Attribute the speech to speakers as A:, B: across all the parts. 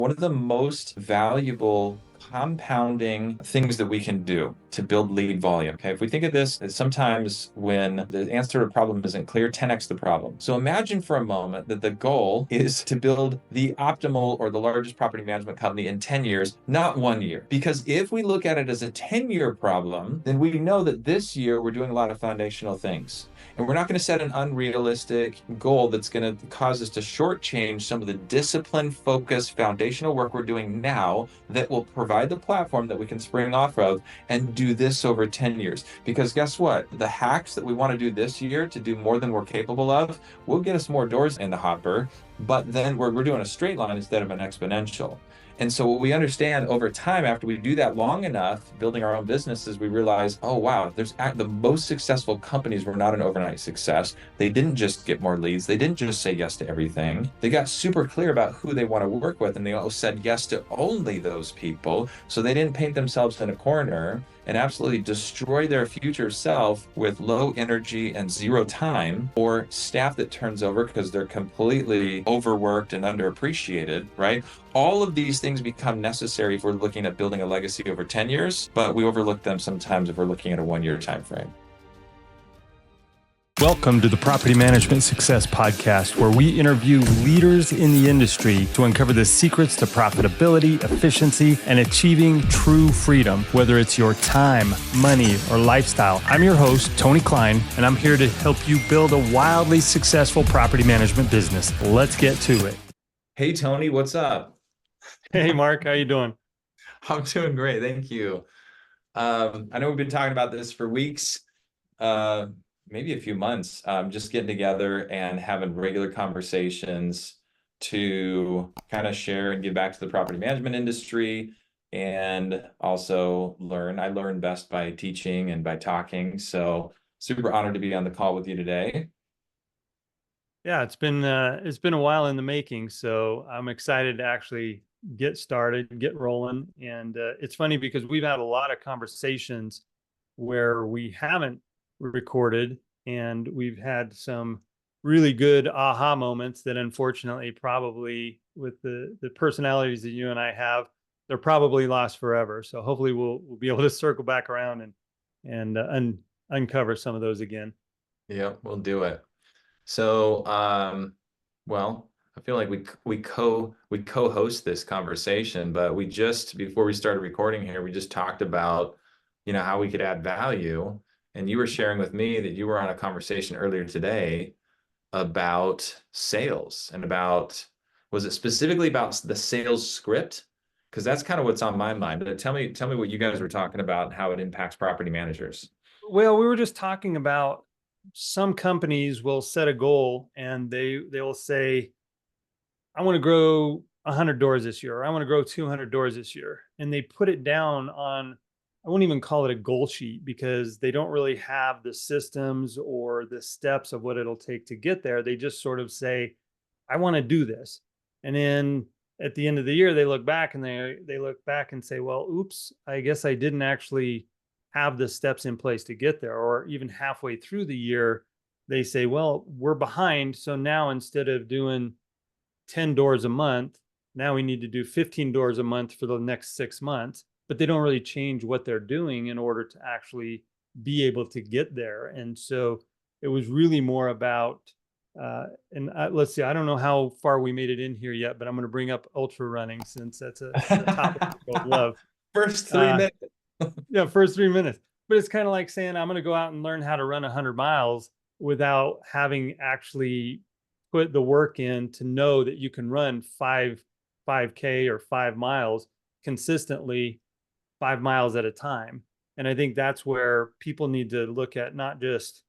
A: One of the most valuable compounding things that we can do to build lead volume. Okay, if we think of this as sometimes when the answer to a problem isn't clear, 10x the problem. So imagine for a moment that the goal is to build the optimal or the largest property management company in 10 years, not 1 year. Because if we look at it as a 10-year problem, then we know that this year we're doing a lot of foundational things. And we're not going to set an unrealistic goal that's going to cause us to shortchange some of the discipline, focus, foundational work we're doing now that will provide the platform that we can spring off of and do this over 10 years. Because guess what? The hacks that we want to do this year to do more than we're capable of will get us more doors in the hopper, but then we're doing a straight line instead of an exponential. And so what we understand over time, after we do that long enough, building our own businesses, we realize, oh, wow, the most successful companies were not an overnight success. They didn't just get more leads. They didn't just say yes to everything. They got super clear about who they want to work with, and they all said yes to only those people. So they didn't paint themselves in a corner and absolutely destroy their future self with low energy and zero time, or staff that turns over because they're completely overworked and underappreciated, right? All of these things become necessary if we're looking at building a legacy over 10 years, but we overlook them sometimes if we're looking at a 1 year time frame.
B: Welcome to the Property Management Success Podcast, where we interview leaders in the industry to uncover the secrets to profitability, efficiency, and achieving true freedom, whether it's your time, money, or lifestyle. I'm your host, Tony Cline, and I'm here to help you build a wildly successful property management business. Let's get to it.
A: Hey, Tony, what's up?
B: Hey, Mark, how you doing?
A: I'm doing great. Thank you. I know we've been talking about this for weeks. Maybe a few months, just getting together and having regular conversations to kind of share and give back to the property management industry and also learn. I learn best by teaching and by talking. So super honored to be on the call with you today.
B: Yeah, it's been a while in the making, so I'm excited to actually get started, get rolling. And it's funny because we've had a lot of conversations where we haven't recorded, and we've had some really good aha moments that unfortunately probably with the personalities that you and I have, they're probably lost forever. So hopefully we'll be able to circle back around and uncover some of those again.
A: Yep, we'll do it. So, well, I feel like we co-host this conversation, but we just before we started recording here, we just talked about, how we could add value. And you were sharing with me that you were on a conversation earlier today about sales and was it specifically about the sales script? Because that's kind of what's on my mind. But tell me what you guys were talking about and how it impacts property managers.
B: Well, we were just talking about some companies will set a goal and they will say, I want to grow 100 doors this year, or I want to grow 200 doors this year. And they put it down on, I wouldn't even call it a goal sheet because they don't really have the systems or the steps of what it'll take to get there. They just sort of say, I want to do this. And then at the end of the year, they look back and they look back and say, well, oops, I guess I didn't actually have the steps in place to get there. Or even halfway through the year, they say, well, we're behind. So now instead of doing 10 doors a month, now we need to do 15 doors a month for the next 6 months. But they don't really change what they're doing in order to actually be able to get there. And so it was really more about, let's see, I don't know how far we made it in here yet, but I'm going to bring up ultra running since that's a topic we both love.
A: First 3 minutes.
B: Yeah, first 3 minutes. But it's kind of like saying, I'm going to go out and learn how to run 100 miles without having actually put the work in to know that you can run 5K or 5 miles consistently, 5 miles at a time. And I think that's where people need to look at not just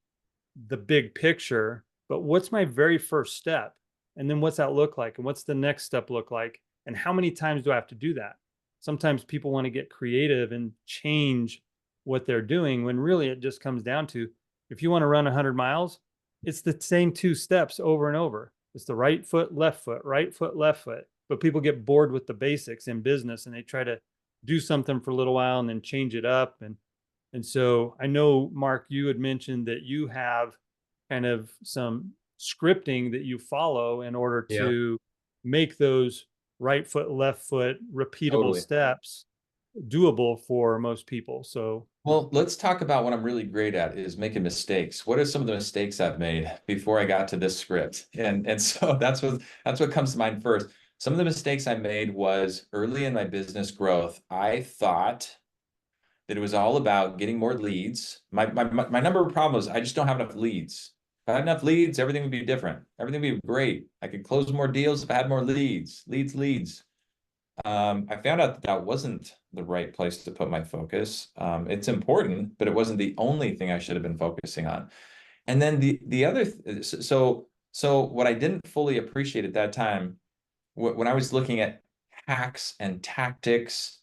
B: the big picture, but what's my very first step? And then what's that look like? And what's the next step look like? And how many times do I have to do that? Sometimes people want to get creative and change what they're doing when really it just comes down to, if you want to run 100 miles, it's the same 2 steps over and over. It's the right foot, left foot, right foot, left foot. But people get bored with the basics in business and they try to do something for a little while and then change it up. And so I know, Mark, you had mentioned that you have kind of some scripting that you follow in order to make those right foot, left foot, repeatable
A: Totally.
B: steps, doable for most people. So
A: Well, let's talk about what I'm really great at is making mistakes. What are some of the mistakes I've made before I got to this script? And so that's what comes to mind first. Some of the mistakes I made was early in my business growth. I thought that it was all about getting more leads. My number one problem was I just don't have enough leads. If I had enough leads, everything would be different. Everything would be great. I could close more deals if I had more leads. Leads. I found out that that wasn't the right place to put my focus. It's important, but it wasn't the only thing I should have been focusing on. And then the other so what I didn't fully appreciate at that time when I was looking at hacks and tactics,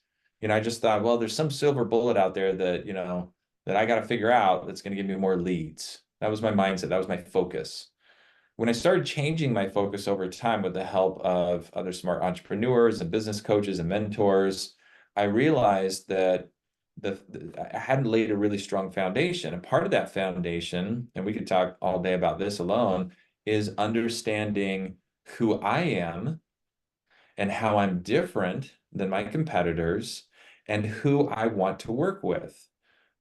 A: I just thought, well, there's some silver bullet out there that that I got to figure out that's going to give me more leads. That was my mindset. That was my focus. When I started changing my focus over time with the help of other smart entrepreneurs and business coaches and mentors, I realized that I hadn't laid a really strong foundation. And part of that foundation, and we could talk all day about this alone, is understanding who I am and how I'm different than my competitors and who I want to work with.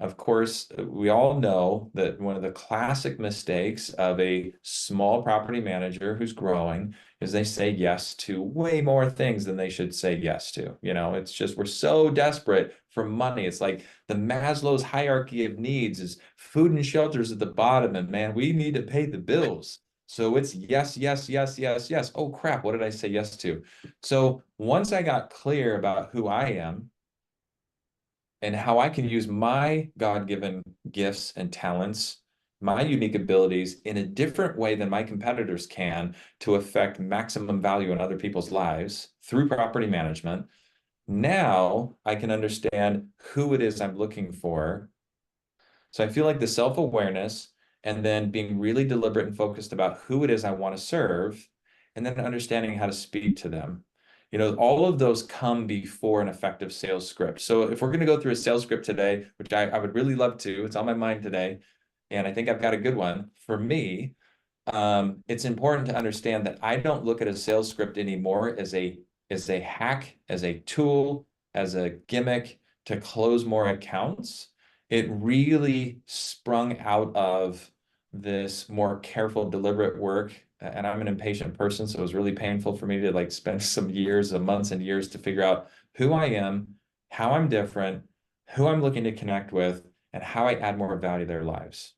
A: Of course, we all know that one of the classic mistakes of a small property manager who's growing is they say yes to way more things than they should say yes to. It's just we're so desperate for money. It's like the Maslow's hierarchy of needs is food and shelters at the bottom, and man, we need to pay the bills. So it's yes, yes, yes, yes, yes. Oh crap, what did I say yes to? So once I got clear about who I am and how I can use my God-given gifts and talents, my unique abilities in a different way than my competitors can to affect maximum value in other people's lives through property management, now I can understand who it is I'm looking for. So I feel like the self-awareness and then being really deliberate and focused about who it is I want to serve, and then understanding how to speak to them. All of those come before an effective sales script. So if we're going to go through a sales script today, which I would really love to, it's on my mind today, and I think I've got a good one for me. It's important to understand that I don't look at a sales script anymore as a hack, as a tool, as a gimmick to close more accounts. It really sprung out of this more careful, deliberate work. And I'm an impatient person, so it was really painful for me to like spend some years, some months and years to figure out who I am, how I'm different, who I'm looking to connect with, and how I add more value to their lives.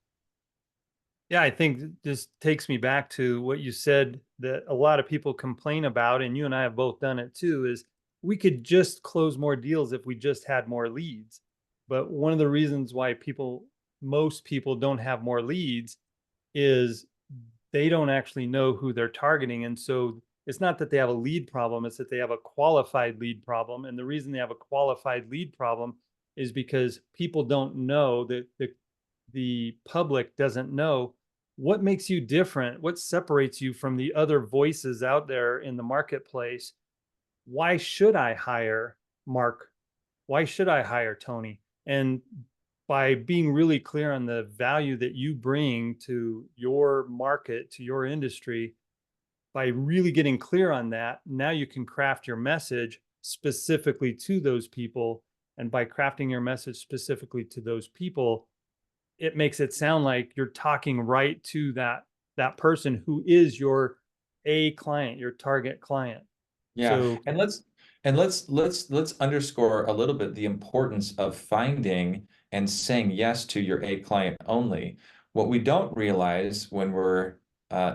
B: yeah, I think this takes me back to what you said that a lot of people complain about, and you and I have both done it too, is we could just close more deals if we just had more leads. But one of the reasons why most people don't have more leads is they don't actually know who they're targeting. And so it's not that they have a lead problem, it's that they have a qualified lead problem. And the reason they have a qualified lead problem is because people don't know that the public doesn't know what makes you different, what separates you from the other voices out there in the marketplace. Why should I hire Mark? Why should I hire Tony? And by being really clear on the value that you bring to your market, to your industry, by really getting clear on that, now you can craft your message specifically to those people. And by crafting your message specifically to those people, it makes it sound like you're talking right to that person who is your a client, your target client.
A: Yeah,
B: So
A: and let's underscore a little bit the importance of finding and saying yes to your A client only. What we don't realize when we're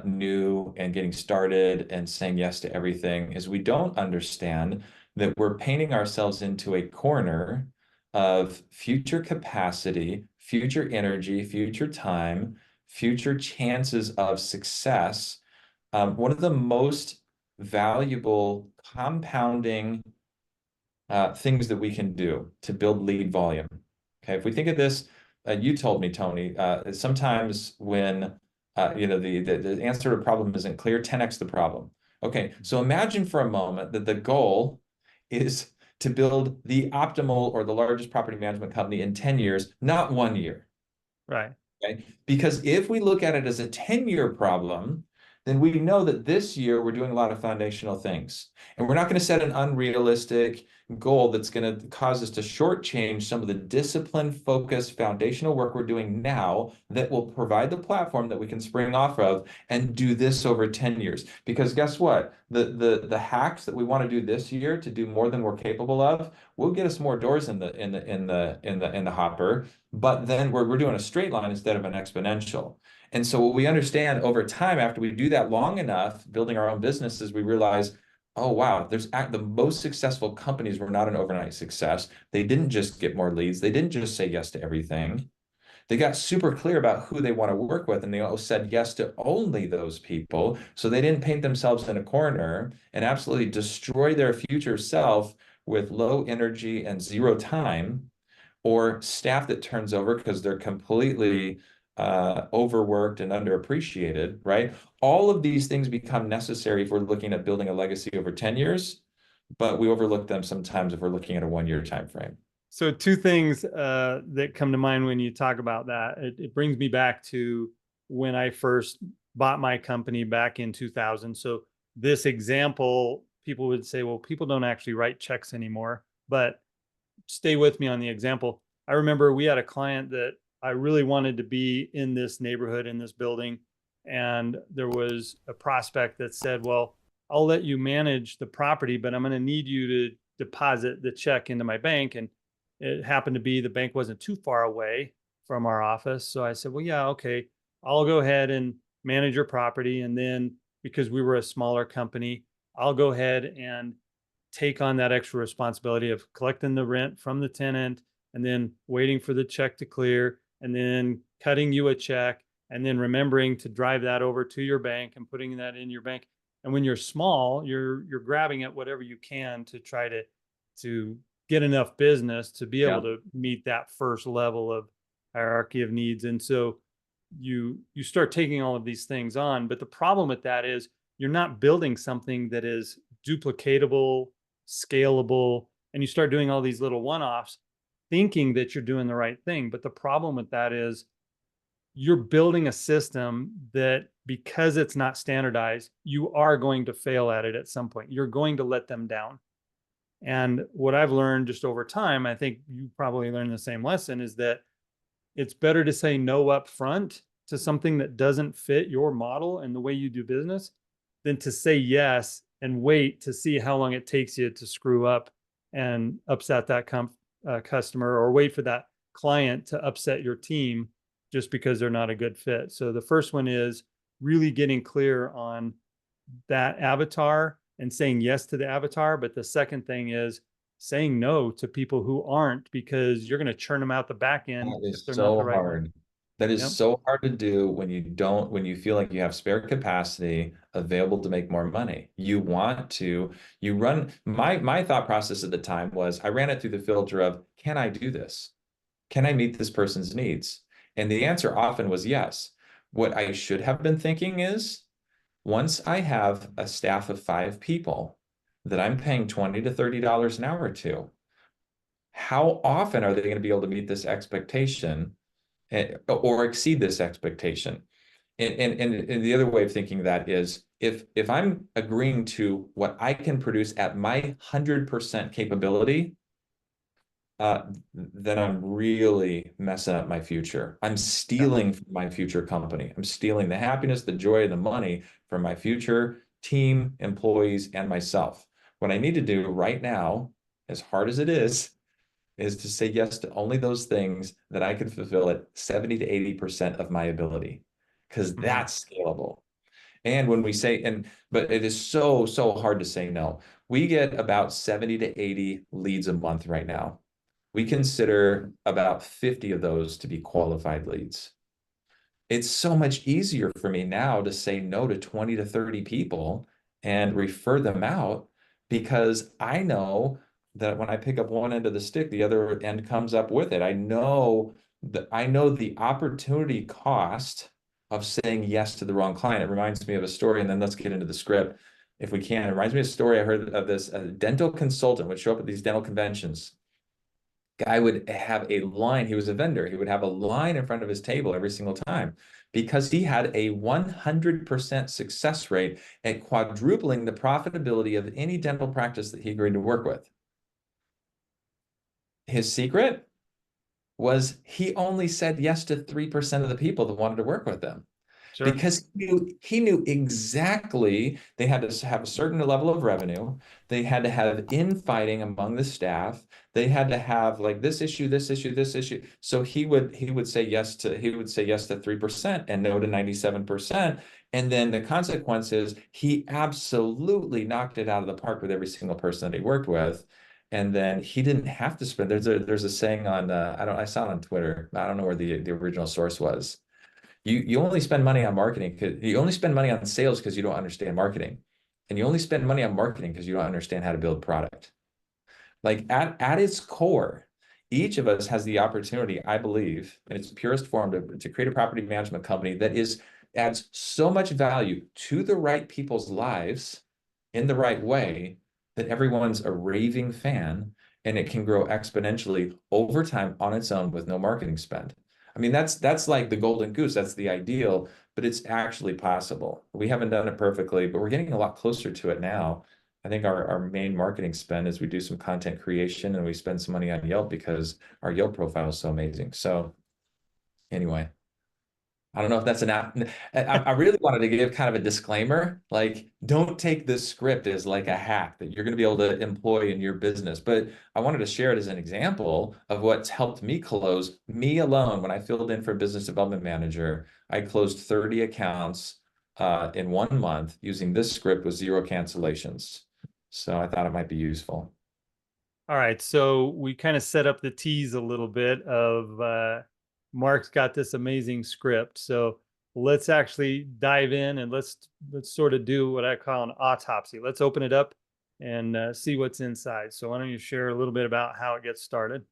A: new and getting started and saying yes to everything is we don't understand that we're painting ourselves into a corner of future capacity, future energy, future time, future chances of success. One of the most valuable compounding things that we can do to build lead volume. Okay, if we think of this, you told me, Tony, sometimes when the answer to a problem isn't clear, 10x the problem. Okay, so imagine for a moment that the goal is to build the optimal or the largest property management company in 10 years, not 1 year.
B: right.
A: Okay, because if we look at it as a 10-year problem, then we know that this year we're doing a lot of foundational things. And we're not going to set an unrealistic goal that's going to cause us to shortchange some of the discipline focused foundational work we're doing now that will provide the platform that we can spring off of and do this over 10 years. Because guess what? The hacks that we want to do this year to do more than we're capable of will get us more doors in the hopper, but then we're doing a straight line instead of an exponential. And so what we understand over time, after we do that long enough, building our own businesses, we realize, oh wow, the most successful companies were not an overnight success. They didn't just get more leads. They didn't just say yes to everything. They got super clear about who they want to work with, and they all said yes to only those people. So they didn't paint themselves in a corner and absolutely destroy their future self with low energy and zero time, or staff that turns over because they're completely overworked and underappreciated, right? All of these things become necessary if we're looking at building a legacy over 10 years, but we overlook them sometimes if we're looking at a 1 year time frame.
B: So two things that come to mind when you talk about that. It brings me back to when I first bought my company back in 2000. So this example, people would say, well, people don't actually write checks anymore, but stay with me on the example. I remember we had a client that I really wanted to be in this neighborhood, in this building. And there was a prospect that said, well, I'll let you manage the property, but I'm going to need you to deposit the check into my bank. And it happened to be the bank wasn't too far away from our office. So I said, well, yeah, okay, I'll go ahead and manage your property. And then because we were a smaller company, I'll go ahead and take on that extra responsibility of collecting the rent from the tenant and then waiting for the check to clear and then cutting you a check and then remembering to drive that over to your bank and putting that in your bank. And when you're small, you're grabbing at whatever you can to try to get enough business to be able
A: Yeah.
B: to meet that first level of hierarchy of needs. And so you start taking all of these things on, but the problem with that is you're not building something that is duplicatable, scalable, and you start doing all these little one-offs thinking that you're doing the right thing. But the problem with that is you're building a system that, because it's not standardized, you are going to fail at it at some point. You're going to let them down. And what I've learned just over time, I think you probably learned the same lesson, is that it's better to say no up front to something that doesn't fit your model and the way you do business than to say yes and wait to see how long it takes you to screw up and upset that customer, or wait for that client to upset your team just because they're not a good fit. So the first one is really getting clear on that avatar and saying yes to the avatar. But the second thing is saying no to people who aren't, because you're going to churn them out the back end
A: That
B: if
A: is
B: they're not the
A: so
B: right one.
A: hard. That is
B: Yep.
A: so hard to do when you feel like you have spare capacity available to make more money. My thought process at the time was I ran it through the filter of, can I do this? Can I meet this person's needs? And the answer often was yes. What I should have been thinking is, once I have a staff of 5 people that I'm paying $20 to $30 an hour to, how often are they going to be able to meet this expectation, or exceed this expectation? And the other way of thinking that is, if I'm agreeing to what I can produce at my 100% capability, then I'm really messing up my future. I'm
B: Yeah.
A: stealing from my future company. I'm stealing the happiness, the joy, and the money from my future team, employees, and myself. What I need to do right now, as hard as it is to say yes to only those things that I can fulfill at 70 to 80% of my ability, because
B: Mm-hmm.
A: that's scalable. And when we say, but it is so hard to say no. We get about 70 to 80 leads a month right now. We consider about 50 of those to be qualified leads. It's so much easier for me now to say no to 20 to 30 people and refer them out, because I know that when I pick up one end of the stick, the other end comes up with it. I know the opportunity cost of saying yes to the wrong client. It reminds me of a story, and then let's get into the script if we can. It reminds me of a story I heard of this. A dental consultant would show up at these dental conventions. Guy would have a line. He was a vendor. He would have a line in front of his table every single time because he had a 100% success rate at quadrupling the profitability of any dental practice that he agreed to work with. His secret was he only said yes to 3% of the people that wanted to work with him,
B: Sure.
A: because he knew exactly they had to have a certain level of revenue. They had to have infighting among the staff. They had to have like this issue, this issue, this issue. So he would say yes to 3% and no to 97%. And then the consequence is he absolutely knocked it out of the park with every single person that he worked with. And then he didn't have to spend. There's a saying on I saw it on Twitter. I don't know where the original source was. You only spend money on marketing because you only spend money on sales because you don't understand marketing. And you only spend money on marketing because you don't understand how to build product. Like at its core, each of us has the opportunity, I believe, in its purest form to create a property management company that adds so much value to the right people's lives in the right way that everyone's a raving fan, and it can grow exponentially over time on its own with no marketing spend. I mean, that's like the golden goose. That's the ideal, but it's actually possible. We haven't done it perfectly, but we're getting a lot closer to it now. I think our main marketing spend is we do some content creation and we spend some money on Yelp because our Yelp profile is so amazing. So anyway, I don't know if that's an app. I really wanted to give kind of a disclaimer, like don't take this script as like a hack that you're going to be able to employ in your business. But I wanted to share it as an example of what's helped me close me alone. When I filled in for a business development manager, I closed 30 accounts in 1 month using this script with zero cancellations. So I thought it might be useful.
B: All right, so we kind of set up the tease a little bit of Mark's got this amazing script. So let's actually dive in and let's sort of do what I call an autopsy. Let's open it up and see what's inside. So why don't you share a little bit about how it gets started?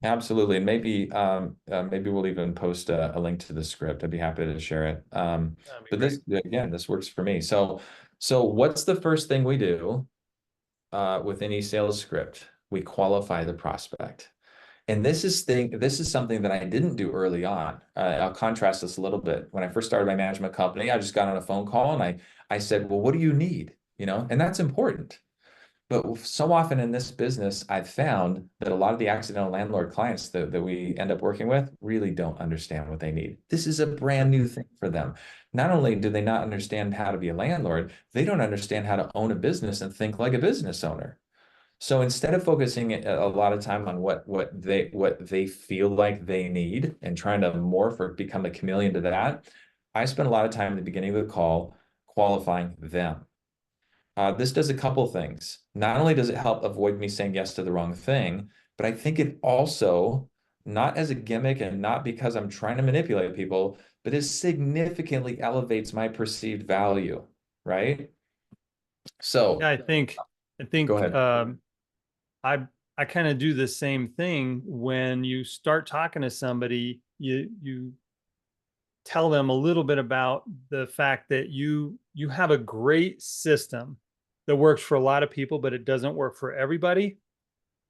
A: Absolutely. And maybe we'll even post a link to the script. I'd be happy to share it.
B: That'd be
A: But
B: great.
A: this, again, this works for me. So what's the first thing we do with any sales script? We qualify the prospect. And this is something that I didn't do early on. I'll contrast this a little bit. When I first started my management company, I just got on a phone call and I said, well, what do you need? And that's important. But so often in this business, I've found that a lot of the accidental landlord clients that we end up working with really don't understand what they need. This is a brand new thing for them. Not only do they not understand how to be a landlord, they don't understand how to own a business and think like a business owner. So instead of focusing a lot of time on what they feel like they need and trying to morph or become a chameleon to that, I spend a lot of time at the beginning of the call qualifying them. This does a couple things. Not only does it help avoid me saying yes to the wrong thing, but I think it also, not as a gimmick and not because I'm trying to manipulate people, but it significantly elevates my perceived value, right?
B: Yeah,
A: So
B: I
A: go
B: think
A: ahead.
B: I I kind of do the same thing when you start talking to somebody, you tell them a little bit about the fact that you have a great system that works for a lot of people, but it doesn't work for everybody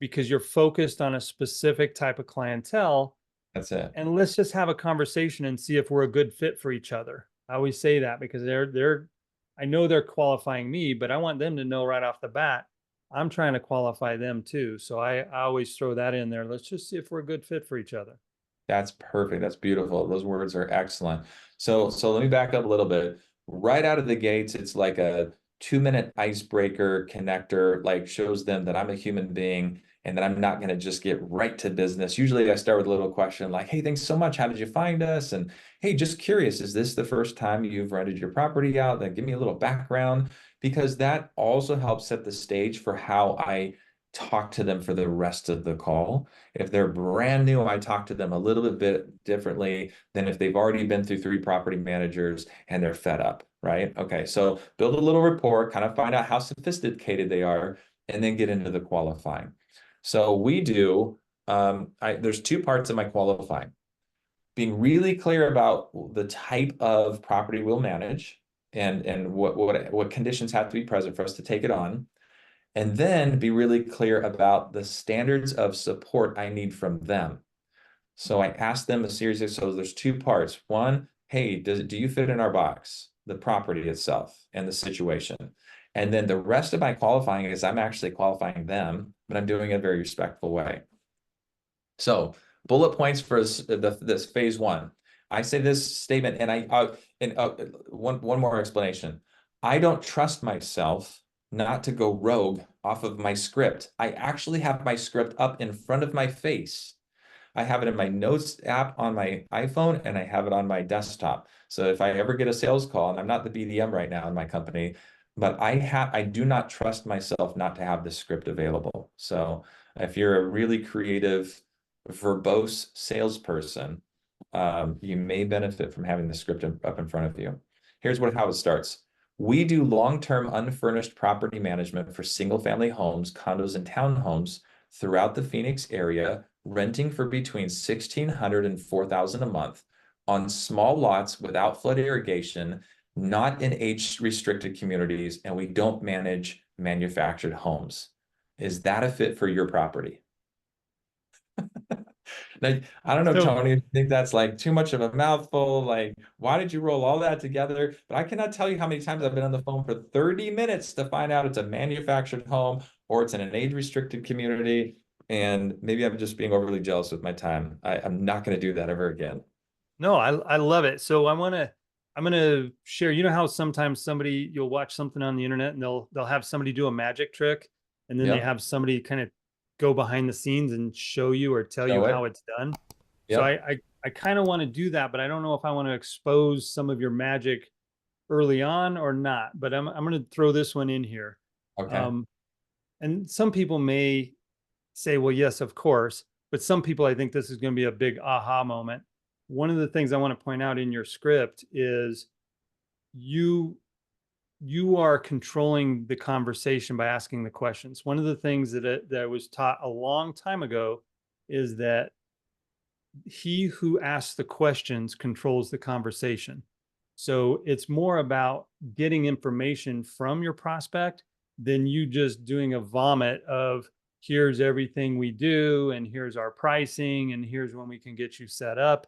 B: because you're focused on a specific type of clientele.
A: That's it.
B: And let's just have a conversation and see if we're a good fit for each other. I always say that because they're I know they're qualifying me, but I want them to know right off the bat I'm trying to qualify them too. So I always throw that in there. Let's just see if we're a good fit for each other.
A: That's perfect. That's beautiful. Those words are excellent. So let me back up a little bit. Right out of the gates, it's like a 2 minute icebreaker connector, like shows them that I'm a human being and that I'm not going to just get right to business. Usually I start with a little question like, hey, thanks so much. How did you find us? And hey, just curious, is this the first time you've rented your property out? Then give me a little background, because that also helps set the stage for how I talk to them for the rest of the call. If they're brand new, I talk to them a little bit differently than if they've already been through 3 property managers and they're fed up, right? Okay, so build a little rapport, kind of find out how sophisticated they are, and then get into the qualifying. So we do, there's 2 parts of my qualifying. Being really clear about the type of property we'll manage and what conditions have to be present for us to take it on, and then be really clear about the standards of support I need from them. So I asked them a series of, so there's 2 parts. One, hey, do you fit in our box? The property itself and the situation. And then the rest of my qualifying is I'm actually qualifying them, but I'm doing it a very respectful way. So bullet points for this phase one. I say this statement, and one more explanation. I don't trust myself not to go rogue off of my script. I actually have my script up in front of my face. I have it in my notes app on my iPhone, and I have it on my desktop. So if I ever get a sales call, and I'm not the BDM right now in my company, but I do not trust myself not to have the script available. So if you're a really creative, verbose salesperson, you may benefit from having the script up in front of you. Here's how it starts. We do long-term unfurnished property management for single-family homes, condos, and townhomes throughout the Phoenix area, renting for between $1,600 and $4,000 a month on small lots without flood irrigation, not in age-restricted communities, and we don't manage manufactured homes. Is that a fit for your property? Like, I don't know,
B: So
A: Tony, I think that's like too much of a mouthful. Like, why did you roll all that together? But I cannot tell you how many times I've been on the phone for 30 minutes to find out it's a manufactured home or it's in an age-restricted community. And maybe I'm just being overly jealous with my time. I'm not going to do that ever again.
B: no, I love it. So I'm gonna share. You know how sometimes somebody you'll watch something on the internet and they'll have somebody do a magic trick, and then they
A: Yep.
B: have somebody kind of go behind the scenes and show you or tell you
A: Show
B: how
A: it.
B: it's done. So
A: Yep.
B: I kind of want to do that, but I don't know if I want to expose some of your magic early on or not. But I'm going to throw this one in here.
A: Okay.
B: Um, and some people may say, well, yes, of course. But some people, I think this is going to be a big aha moment. One of the things I want to point out in your script is you you are controlling the conversation by asking the questions. One of the things that was taught a long time ago is that he who asks the questions controls the conversation. So it's more about getting information from your prospect than you just doing a vomit of here's everything we do and here's our pricing and here's when we can get you set up.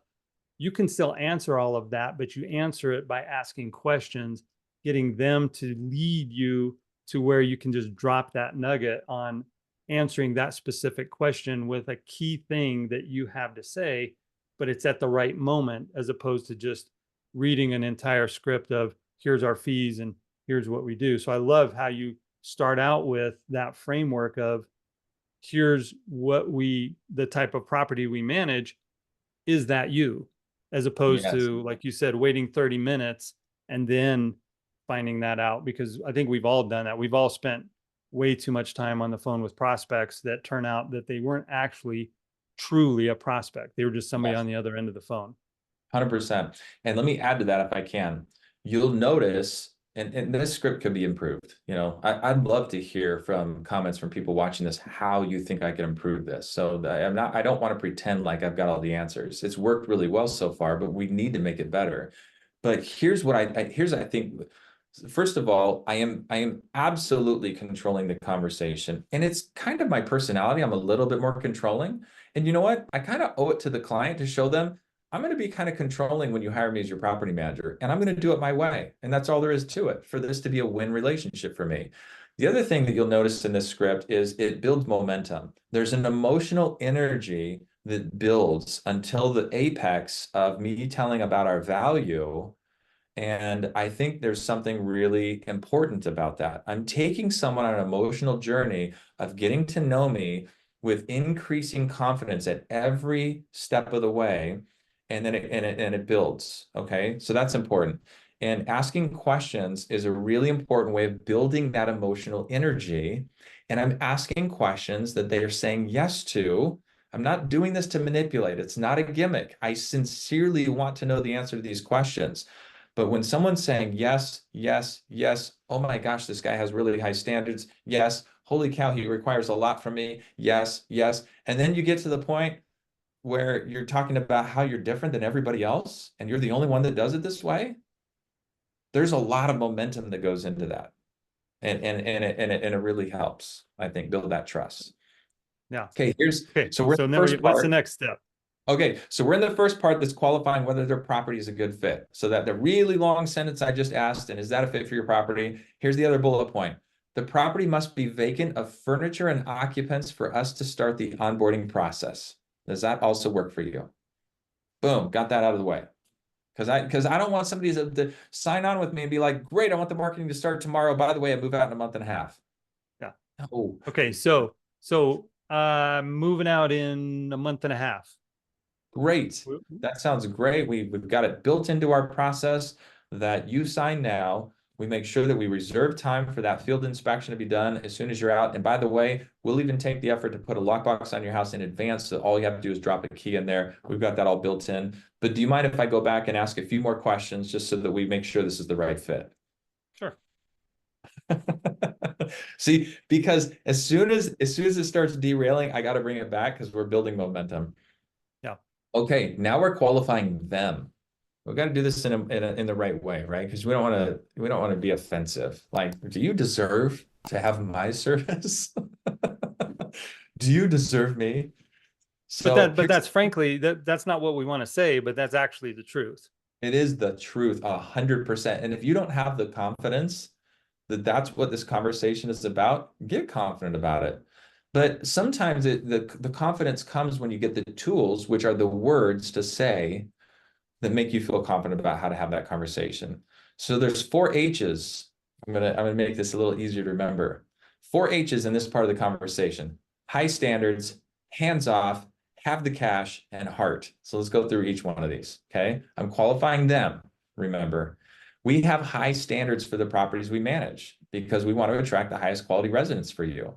B: You can still answer all of that, but you answer it by asking questions, getting them to lead you to where you can just drop that nugget on answering that specific question with a key thing that you have to say, but it's at the right moment as opposed to just reading an entire script of here's our fees and here's what we do. So I love how you start out with that framework of here's the type of property we manage. Is that you? As opposed
A: Yes.
B: to, like you said, waiting 30 minutes and then finding that out, because I think we've all done that. We've all spent way too much time on the phone with prospects that turn out that they weren't actually truly a prospect. They were just somebody
A: Yes.
B: on the other end of the phone.
A: 100%. And let me add to that if I can. You'll notice, and this script could be improved. I'd love to hear from comments from people watching this, how you think I can improve this. So I don't want to pretend like I've got all the answers. It's worked really well so far, but we need to make it better. But here's what I think. First of all, I am absolutely controlling the conversation. And it's kind of my personality. I'm a little bit more controlling. And you know what? I kind of owe it to the client to show them I'm going to be kind of controlling when you hire me as your property manager, and I'm going to do it my way. And that's all there is to it for this to be a win relationship for me. The other thing that you'll notice in this script is it builds momentum. There's an emotional energy that builds until the apex of me telling about our value. And I think there's something really important about that. I'm taking someone on an emotional journey of getting to know me with increasing confidence at every step of the way. And then it builds. Okay. So that's important. And asking questions is a really important way of building that emotional energy. And I'm asking questions that they are saying yes to. I'm not doing this to manipulate. It's not a gimmick. I sincerely want to know the answer to these questions. But when someone's saying yes, yes, yes, oh my gosh, this guy has really high standards. Yes, holy cow, he requires a lot from me. Yes, yes. And then you get to the point where you're talking about how you're different than everybody else and you're the only one that does it this way. There's a lot of momentum that goes into that. And it really helps, I think, build that trust.
B: Yeah.
A: Okay,
B: Okay.
A: so we're in
B: So
A: the
B: now
A: first
B: what's the
A: part.
B: next step?
A: Okay, so we're in the first part that's qualifying whether their property is a good fit. So that the really long sentence I just asked, and is that a fit for your property? Here's the other bullet point. The property must be vacant of furniture and occupants for us to start the onboarding process. Does that also work for you? Boom, got that out of the way. Because I don't want somebody to sign on with me and be like, great, I want the marketing to start tomorrow. By the way, I move out in a month and a half.
B: Yeah.
A: Oh,
B: Okay. Moving out in a month and a half.
A: great. That sounds great. We've got it built into our process that you sign now. We make sure that we reserve time for that field inspection to be done as soon as you're out. And by the way, we'll even take the effort to put a lockbox on your house in advance. So all you have to do is drop a key in there. We've got that all built in. But do you mind if I go back and ask a few more questions just so that we make sure this is the right fit?
B: Sure.
A: See, because as soon as it starts derailing, I got to bring it back because we're building momentum.
B: Yeah.
A: Okay, now we're qualifying them. We've got to do this in the right way, right? Because we don't want to be offensive. Like, do you deserve to have my service? Do you deserve me? So
B: But
A: here's
B: that's frankly, that's not what we want to say, but that's actually the truth.
A: it is the truth, 100%. And if you don't have the confidence that that's what this conversation is about, get confident about it. But sometimes the confidence comes when you get the tools, which are the words to say that make you feel confident about how to have that conversation. So there's four H's. I'm gonna make this a little easier to remember. Four H's in this part of the conversation: high standards, hands off, have the cash, and heart. So let's go through each one of these. Okay. I'm qualifying them. Remember, we have high standards for the properties we manage because we want to attract the highest quality residents for you.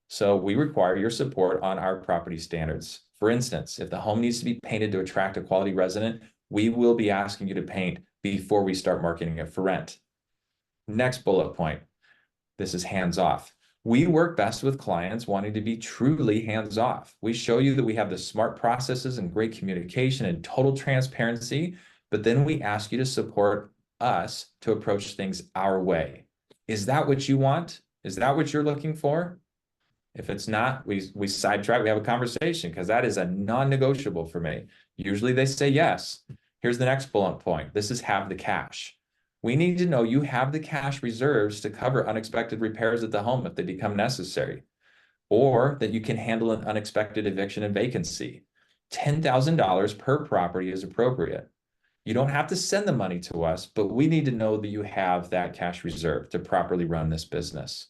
A: So we require your support on our property standards. For instance, if the home needs to be painted to attract a quality resident, we will be asking you to paint before we start marketing it for rent. Next bullet point. This is hands off. We work best with clients wanting to be truly hands off. We show you that we have the smart processes and great communication and total transparency, but then we ask you to support us to approach things our way. Is that what you want? Is that what you're looking for? If it's not, we sidetrack, we have a conversation because that is a non-negotiable for me. Usually they say yes. Here's the next bullet point. This is have the cash. We need to know you have the cash reserves to cover unexpected repairs at the home if they become necessary, or that you can handle an unexpected eviction and vacancy. $10,000 per property is appropriate. You don't have to send the money to us, but we need to know that you have that cash reserve to properly run this business.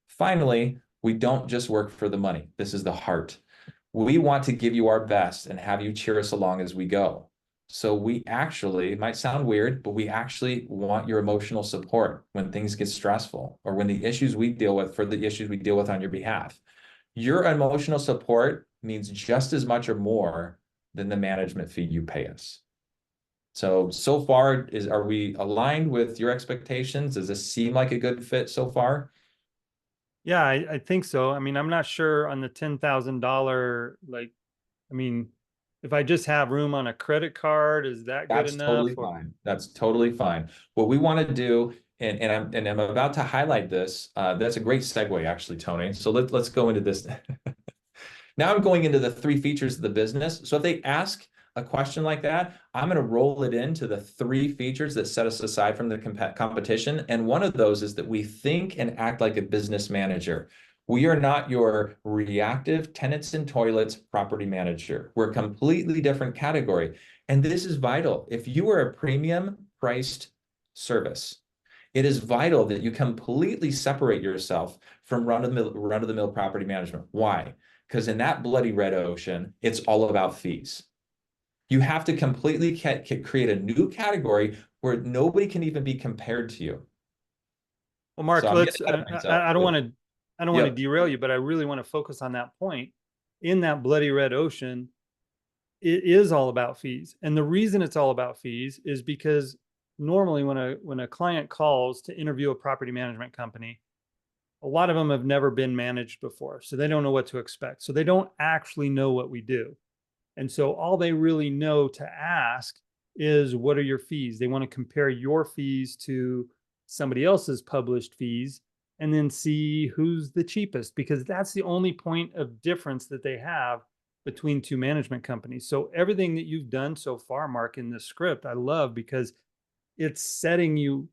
A: Finally, we don't just work for the money. This is the heart. We want to give you our best and have you cheer us along as we go. So we actually, it might sound weird, but we actually want your emotional support when things get stressful or when the issues we deal with, for the issues we deal with on your behalf. Your emotional support means just as much or more than the management fee you pay us. So far, are we aligned with your expectations? Does this seem like a good fit so far?
B: Yeah, I think so. I mean, I'm not sure on the $10,000, I mean, if I just have room on a credit card, is that good
A: That's
B: enough?
A: totally
B: Or
A: fine. That's totally fine. What we want to do, and I'm about to highlight this. That's a great segue, actually, Tony. So let's go into this. Now I'm going into the three features of the business. So if they ask a question like that, I'm going to roll it into the three features that set us aside from the competition. And one of those is that we think and act like a business manager. We are not your reactive tenants and toilets property manager. We're a completely different category. And this is vital. If you are a premium priced service, it is vital that you completely separate yourself from run-of-the-mill property management. Why? Because in that bloody red ocean, it's all about fees. You have to completely create a new category where nobody can even be compared to you.
B: well,
A: So
B: Mark,
A: I'm getting
B: let's
A: ahead of myself.
B: I don't want to
A: Yep.
B: derail you, but I really want to focus on that point. In that bloody red ocean, it is all about fees. And the reason it's all about fees is because normally when a client calls to interview a property management company, a lot of them have never been managed before. So they don't know what to expect. So they don't actually know what we do. And so all they really know to ask is, what are your fees? They want to compare your fees to somebody else's published fees and then see who's the cheapest, because that's the only point of difference that they have between two management companies. So everything that you've done so far, Mark, in this script, I love because it's setting you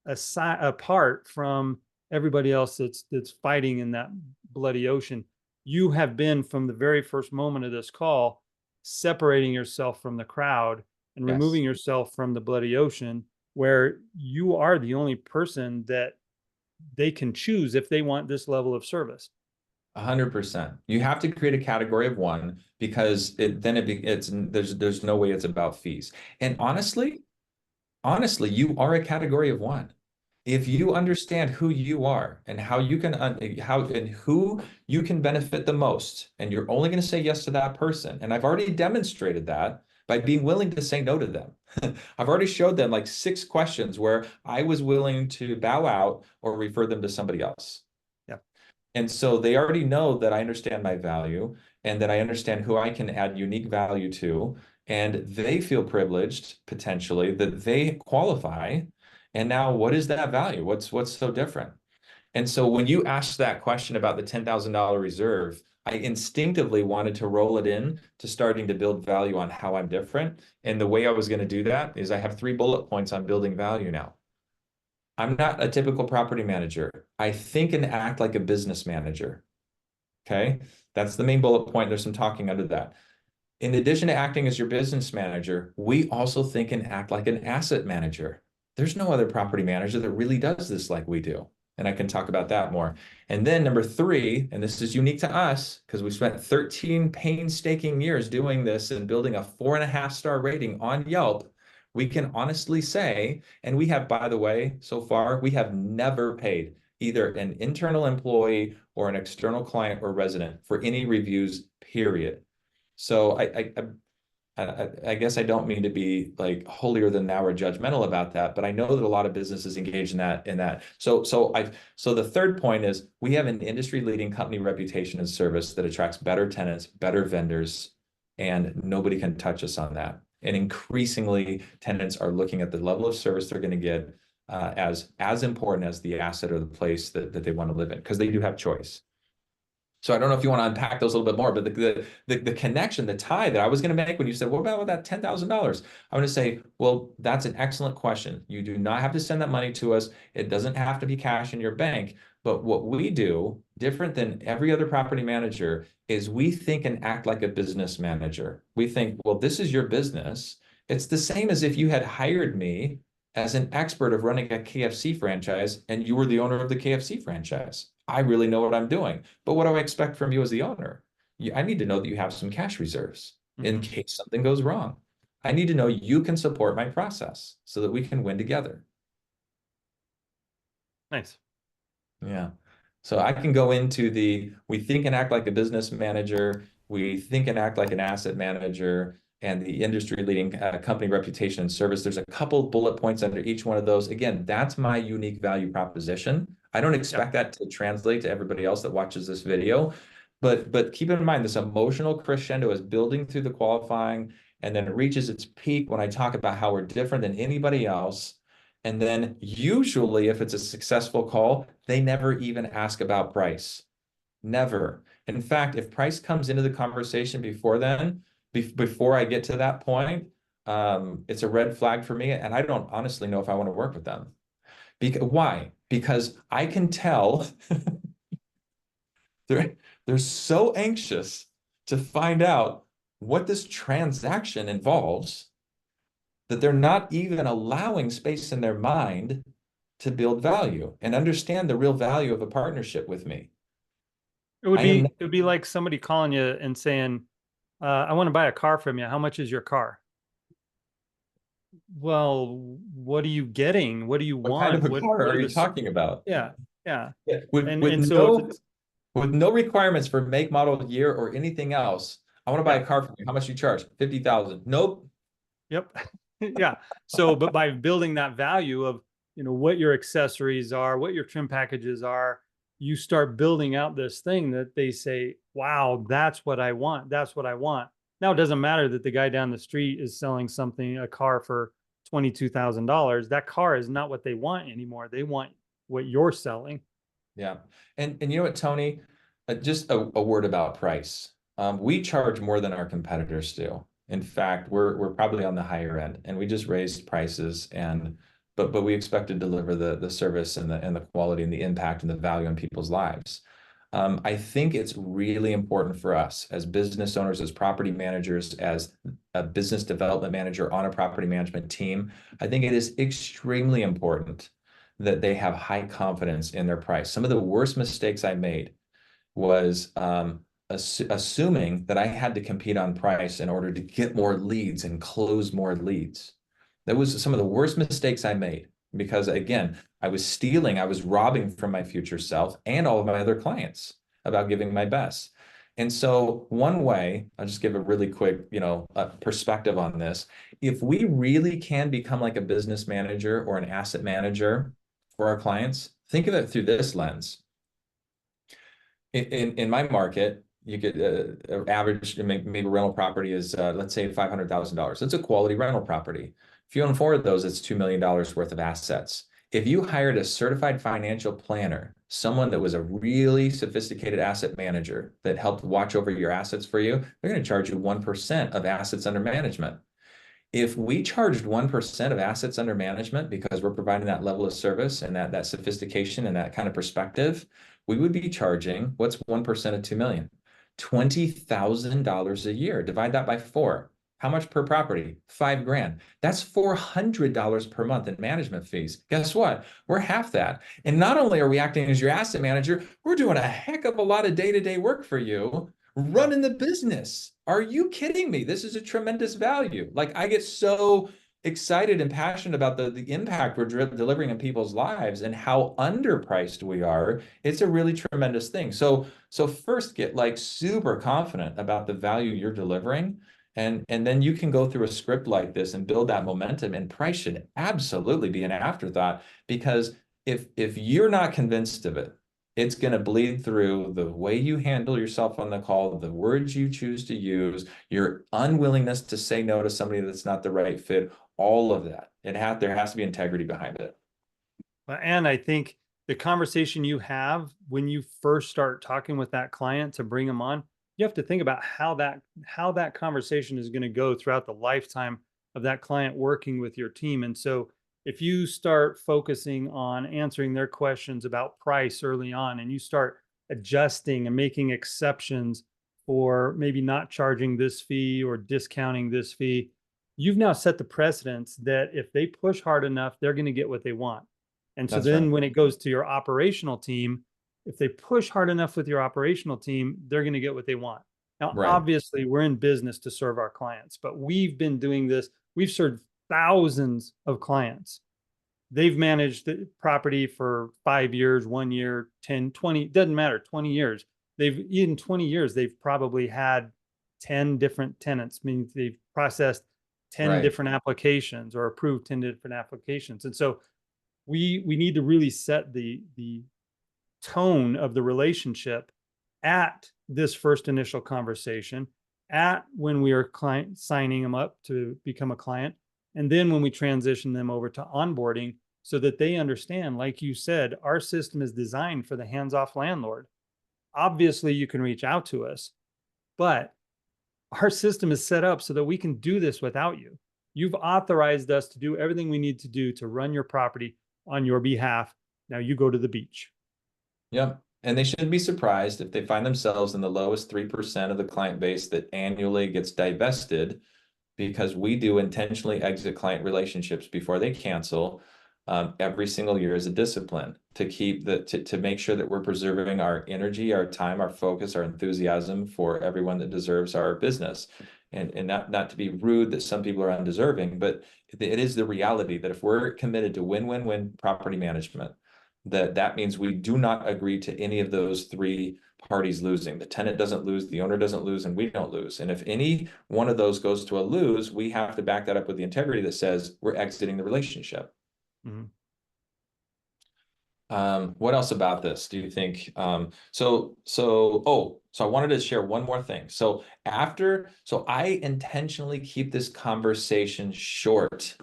B: aside, apart from everybody else that's fighting in that bloody ocean. You have been from the very first moment of this call separating yourself from the crowd and
A: Yes.
B: removing yourself from the bloody ocean, where you are the only person that they can choose if they want this level of service.
A: 100%. You have to create a category of one because it's there's no way it's about fees. And honestly, you are a category of one. If you understand who you are and how you can how and who you can benefit the most, and you're only going to say yes to that person. And I've already demonstrated that by being willing to say no to them. I've already showed them like 6 questions where I was willing to bow out or refer them to somebody else.
B: Yeah.
A: And so they already know that I understand my value and that I understand who I can add unique value to. And they feel privileged potentially that they qualify. And now what is that value? What's so different? And so when you asked that question about the $10,000 reserve, I instinctively wanted to roll it in to starting to build value on how I'm different. And the way I was going to do that is I have 3 bullet points on building value now. I'm not a typical property manager. I think and act like a business manager. Okay. That's the main bullet point. There's some talking under that. In addition to acting as your business manager, we also think and act like an asset manager. There's no other property manager that really does this like we do. And I can talk about that more. And then number 3, and this is unique to us because we spent 13 painstaking years doing this and building a 4.5-star rating on Yelp. We can honestly say, and we have, by the way, so far, we have never paid either an internal employee or an external client or resident for any reviews, period. So I guess I don't mean to be like holier than thou or judgmental about that, but I know that a lot of businesses engage in that. So the third point is we have an industry leading company reputation and service that attracts better tenants, better vendors, and nobody can touch us on that. And increasingly, tenants are looking at the level of service they're going to get as important as the asset or the place that they want to live in because they do have choice. So I don't know if you want to unpack those a little bit more, but the connection, the tie that I was going to make when you said, what about that $10,000? I'm going to say, well, that's an excellent question. You do not have to send that money to us. It doesn't have to be cash in your bank. But what we do, different than every other property manager, is we think and act like a business manager. We think, well, this is your business. It's the same as if you had hired me as an expert of running a KFC franchise and you were the owner of the KFC franchise. I really know what I'm doing. But what do I expect from you as the owner? I need to know that you have some cash reserves in
B: Mhm.
A: case something goes wrong. I need to know you can support my process so that we can win together.
B: Nice.
A: Yeah. So I can go into we think and act like a business manager, we think and act like an asset manager, and the industry leading company reputation and service. There's a couple bullet points under each one of those. Again, that's my unique value proposition. I don't
B: Yeah.
A: expect that to translate to everybody else that watches this video, but keep in mind this emotional crescendo is building through the qualifying, and then it reaches its peak when I talk about how we're different than anybody else. And then usually, if it's a successful call, they never even ask about price. Never. In fact, if price comes into the conversation before then, before I get to that point, it's a red flag for me. And I don't honestly know if I want to work with them. Why? Because I can tell they're, they're so anxious to find out what this transaction involves that they're not even allowing space in their mind to build value and understand the real value of a partnership with me. I am
B: It would be like somebody calling you and saying, I want to buy a car from you. How much is your car? Well, what are you getting? What do you
A: what kind of
B: want?
A: a car
B: What are
A: are you
B: the,
A: talking about?
B: yeah, yeah.
A: Yeah, with
B: And so if it's,
A: with no requirements for make, model, year, or anything else. I want to buy
B: yeah,
A: a car from you. How much you charge? 50,000. Nope.
B: yep. Yeah. So, but by building that value of, what your accessories are, what your trim packages are, you start building out this thing that they say, wow, that's what I want. That's what I want. Now, it doesn't matter that the guy down the street is selling a car for $22,000. That car is not what they want anymore. They want what you're selling.
A: Yeah. And you know what, Tony? Just a word about price. We charge more than our competitors do. In fact, we're probably on the higher end, and we just raised prices, and but we expect to deliver the service and the quality and the impact and the value in people's lives. I think it's really important for us as business owners, as property managers, as a business development manager on a property management team. I think it is extremely important that they have high confidence in their price. Some of the worst mistakes I made was assuming that I had to compete on price in order to get more leads and close more leads. That was some of the worst mistakes I made because, again, I was stealing, I was robbing from my future self and all of my other clients about giving my best. And so one way, I'll just give a really quick, perspective on this. If we really can become like a business manager or an asset manager for our clients, think of it through this lens. In my market, you get average, maybe rental property is, let's say $500,000. That's a quality rental property. If you own four of those, it's $2 million worth of assets. If you hired a certified financial planner, someone that was a really sophisticated asset manager that helped watch over your assets for you, they're going to charge you 1% of assets under management. If we charged 1% of assets under management because we're providing that level of service and that sophistication and that kind of perspective, we would be charging, what's 1% of 2 million? $20,000 a year. Divide that by four. How much per property? $5,000. That's $400 per month in management fees. Guess what? We're half that. And not only are we acting as your asset manager, we're doing a heck of a lot of day-to-day work for you, running the business. Are you kidding me? This is a tremendous value. Like, I get so excited and passionate about the impact we're delivering in people's lives and how underpriced we are. It's a really tremendous thing. So first, get like super confident about the value you're delivering. And then you can go through a script like this and build that momentum, and price should absolutely be an afterthought, because if you're not convinced of it, it's going to bleed through the way you handle yourself on the call, the words you choose to use, your unwillingness to say no to somebody that's not the right fit, all of that. There has to be integrity behind it.
B: And I think the conversation you have when you first start talking with that client to bring them on, you have to think about how that conversation is going to go throughout the lifetime of that client working with your team. And so if you start focusing on answering their questions about price early on, and you start adjusting and making exceptions for maybe not charging this fee or discounting this fee, you've now set the precedence that if they push hard enough, they're going to get what they want. And so
A: That's right.
B: then when it goes to your operational team, if they push hard enough with your operational team, they're going to get what they want. Now,
A: Right.
B: obviously, we're in business to serve our clients, but we've been doing this. We've served thousands of clients. They've managed the property for 5 years, 1 year, 10, 20, doesn't matter, 20 years. In 20 years, they've probably had 10 different tenants, meaning they've processed 10
A: Right.
B: different applications or approved 10 different applications. And so we need to really set the tone of the relationship at this first initial conversation, at when we are signing them up to become a client, and then when we transition them over to onboarding, so that they understand, like you said, our system is designed for the hands-off landlord. Obviously, you can reach out to us, but our system is set up so that we can do this without you. You've authorized us to do everything we need to do to run your property on your behalf. Now you go to the beach.
A: Yep. And they shouldn't be surprised if they find themselves in the lowest 3% of the client base that annually gets divested, because we do intentionally exit client relationships before they cancel every single year as a discipline to keep to make sure that we're preserving our energy, our time, our focus, our enthusiasm for everyone that deserves our business. And not to be rude that some people are undeserving, but it is the reality that if we're committed to win-win-win property management, that means we do not agree to any of those three parties losing. The tenant doesn't lose, the owner doesn't lose, and we don't lose. And if any one of those goes to a lose, we have to back that up with the integrity that says we're exiting the relationship.
B: Mhm.
A: What else about this do you think? So I wanted to share one more thing. So I intentionally keep this conversation short.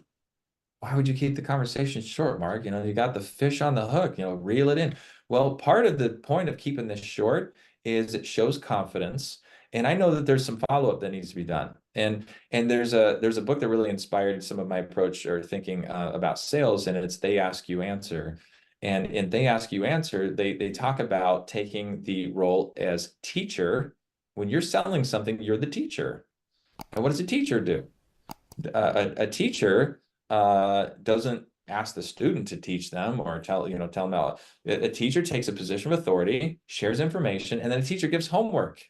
A: Why would you keep the conversation short, Mark? You got the fish on the hook, reel it in. Well, part of the point of keeping this short is it shows confidence. And I know that there's some follow-up that needs to be done. And there's a book that really inspired some of my approach or thinking about sales, and it's They Ask You Answer. And in They Ask You Answer, they talk about taking the role as teacher. When you're selling something, you're the teacher. And what does a teacher do? A teacher doesn't ask the student to teach them or tell them how. A teacher takes a position of authority, shares information, and then a teacher gives homework.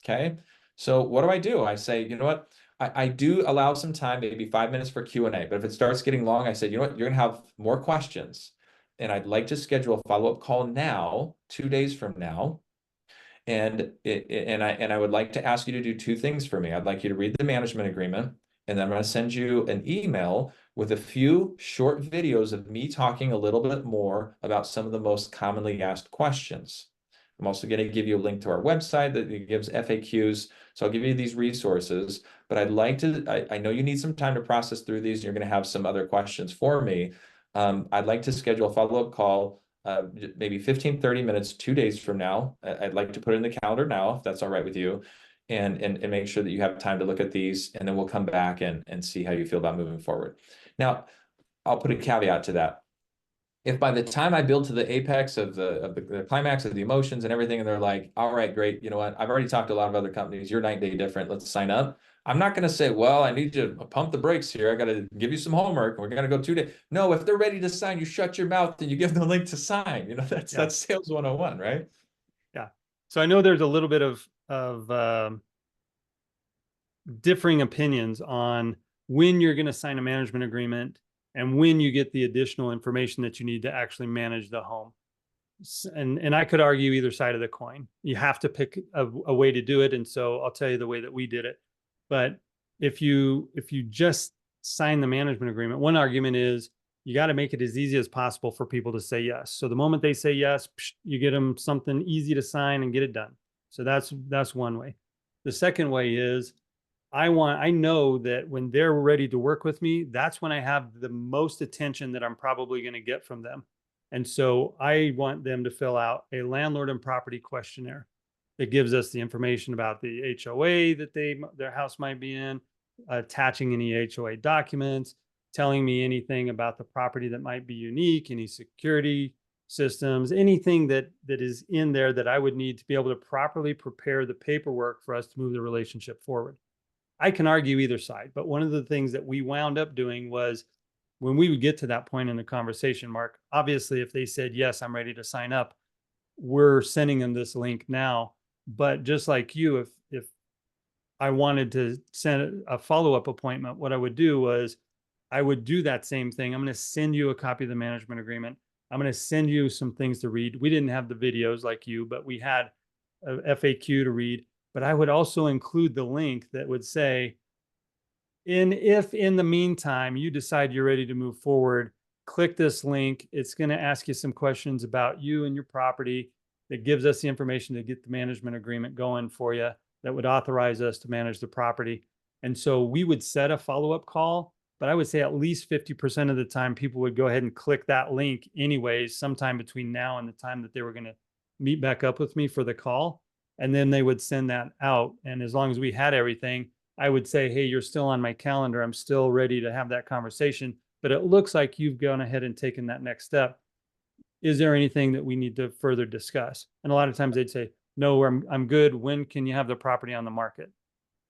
A: Okay. So what do? I say, you know what? I do allow some time, maybe 5 minutes for Q&A, but if it starts getting long, I said, you know what? You're going to have more questions. And I'd like to schedule a follow-up call now, 2 days from now. And I would like to ask you to do two things for me. I'd like you to read the management agreement, and then I'm going to send you an email with a few short videos of me talking a little bit more about some of the most commonly asked questions. I'm also going to give you a link to our website that gives FAQs. So I'll give you these resources, but I'd like to, I know you need some time to process through these. You're going to have some other questions for me. I'd like to schedule a follow-up call, maybe 15, 30 minutes, 2 days from now. I'd like to put it in the calendar now, if that's all right with you, and make sure that you have time to look at these, and then we'll come back and see how you feel about moving forward. Now, I'll put a caveat to that. If by the time I build to the apex of the climax of the emotions and everything, and they're like, all right, great, you know what? I've already talked to a lot of other companies. You're night and day different. Let's sign up. I'm not going to say, well, I need you to pump the brakes here. I got to give you some homework. We're going to go 2 days. No, if they're ready to sign, you shut your mouth and you give them a link to sign. That's sales 101, right?
B: Yeah. So I know there's a little bit of differing opinions on when you're going to sign a management agreement and when you get the additional information that you need to actually manage the home. And I could argue either side of the coin. You have to pick a way to do it. And so I'll tell you the way that we did it. But if you just sign the management agreement, one argument is you got to make it as easy as possible for people to say yes. So the moment they say yes, you get them something easy to sign and get it done. So that's one way. The second way is I know that when they're ready to work with me, that's when I have the most attention that I'm probably going to get from them. And so I want them to fill out a landlord and property questionnaire that gives us the information about the HOA that their house might be in, attaching any HOA documents, telling me anything about the property that might be unique, any security systems, anything that is in there that I would need to be able to properly prepare the paperwork for us to move the relationship forward. I can argue either side, but one of the things that we wound up doing was when we would get to that point in the conversation, Mark, obviously, if they said, yes, I'm ready to sign up, we're sending them this link now. But just like you, if I wanted to send a follow-up appointment, what I would do was I would do that same thing. I'm going to send you a copy of the management agreement. I'm going to send you some things to read. We didn't have the videos like you, but we had a FAQ to read. But I would also include the link that would say, if in the meantime you decide you're ready to move forward, click this link. It's going to ask you some questions about you and your property that gives us the information to get the management agreement going for you that would authorize us to manage the property. And so we would set a follow-up call, but I would say at least 50% of the time people would go ahead and click that link anyways, sometime between now and the time that they were going to meet back up with me for the call. And then they would send that out. And as long as we had everything, I would say, hey, you're still on my calendar. I'm still ready to have that conversation, but it looks like you've gone ahead and taken that next step. Is there anything that we need to further discuss? And a lot of times they'd say, no, I'm good. When can you have the property on the market?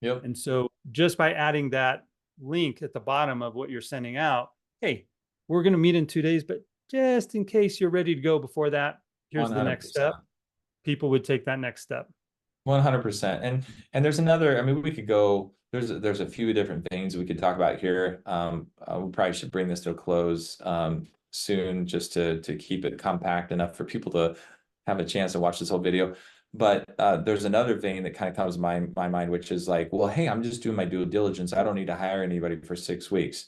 A: Yep.
B: And so just by adding that link at the bottom of what you're sending out, hey, we're going to meet in 2 days, but just in case you're ready to go before that, here's the next step. People would take that next step.
A: 100%. And there's another, I mean, we could go, there's a few different things we could talk about here. We probably should bring this to a close soon, just to keep it compact enough for people to have a chance to watch this whole video. But there's another vein that kind of comes to my mind, which is like, well, hey, I'm just doing my due diligence. I don't need to hire anybody for 6 weeks.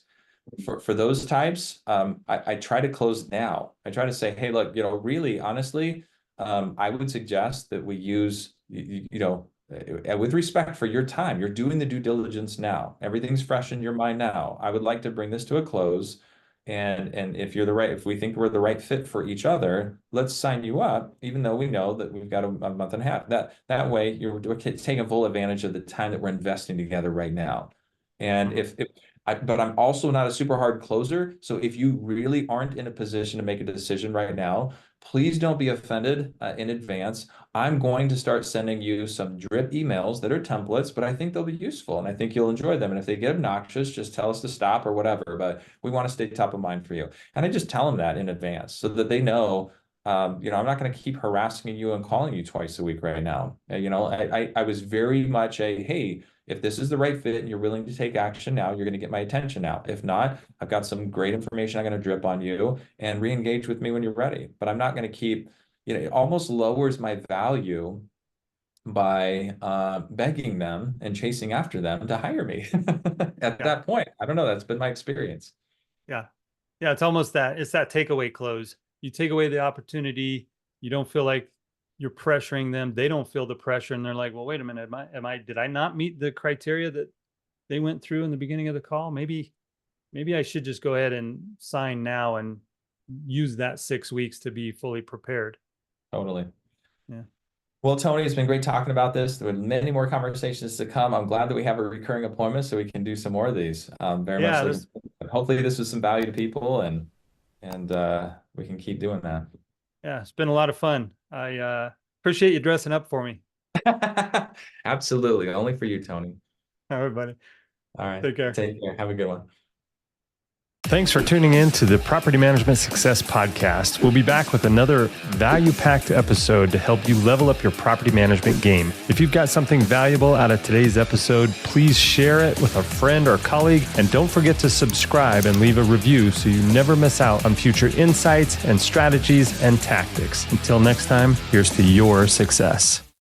A: For those types, I try to close now. I try to say, hey, look, really, honestly, I would suggest that we use, with respect for your time, you're doing the due diligence now. Everything's fresh in your mind now. I would like to bring this to a close. And if we think we're the right fit for each other, let's sign you up, even though we know that we've got a month and a half. That way you're taking full advantage of the time that we're investing together right now. And but I'm also not a super hard closer. So if you really aren't in a position to make a decision right now, please don't be offended in advance. I'm going to start sending you some drip emails that are templates, but I think they'll be useful and I think you'll enjoy them. And if they get obnoxious, just tell us to stop or whatever. But we want to stay top of mind for you. And I just tell them that in advance so that they know, I'm not going to keep harassing you and calling you twice a week right now. I was very much hey, if this is the right fit and you're willing to take action now, you're going to get my attention now. If not, I've got some great information I'm going to drip on you and re-engage with me when you're ready. But I'm not going to keep, it almost lowers my value by begging them and chasing after them to hire me at that point. I don't know. That's been my experience.
B: Yeah. Yeah. It's almost it's that takeaway close. You take away the opportunity. You don't feel like you're pressuring them. They don't feel the pressure. And they're like, well, wait a minute. Did I not meet the criteria that they went through in the beginning of the call? Maybe I should just go ahead and sign now and use that 6 weeks to be fully prepared.
A: Totally.
B: Yeah.
A: Well, Tony, it's been great talking about this. There are many more conversations to come. I'm glad that we have a recurring appointment so we can do some more of these. Hopefully this was some value to people and we can keep doing that.
B: Yeah, it's been a lot of fun. I appreciate you dressing up for me.
A: Absolutely. Only for you, Tony.
B: All right, buddy.
A: All right.
B: Take care.
A: Take care. Have a good one.
B: Thanks for tuning in to the Property Management Success Podcast. We'll be back with another value-packed episode to help you level up your property management game. If you've got something valuable out of today's episode, please share it with a friend or colleague, and don't forget to subscribe and leave a review so you never miss out on future insights and strategies and tactics. Until next time, here's to your success.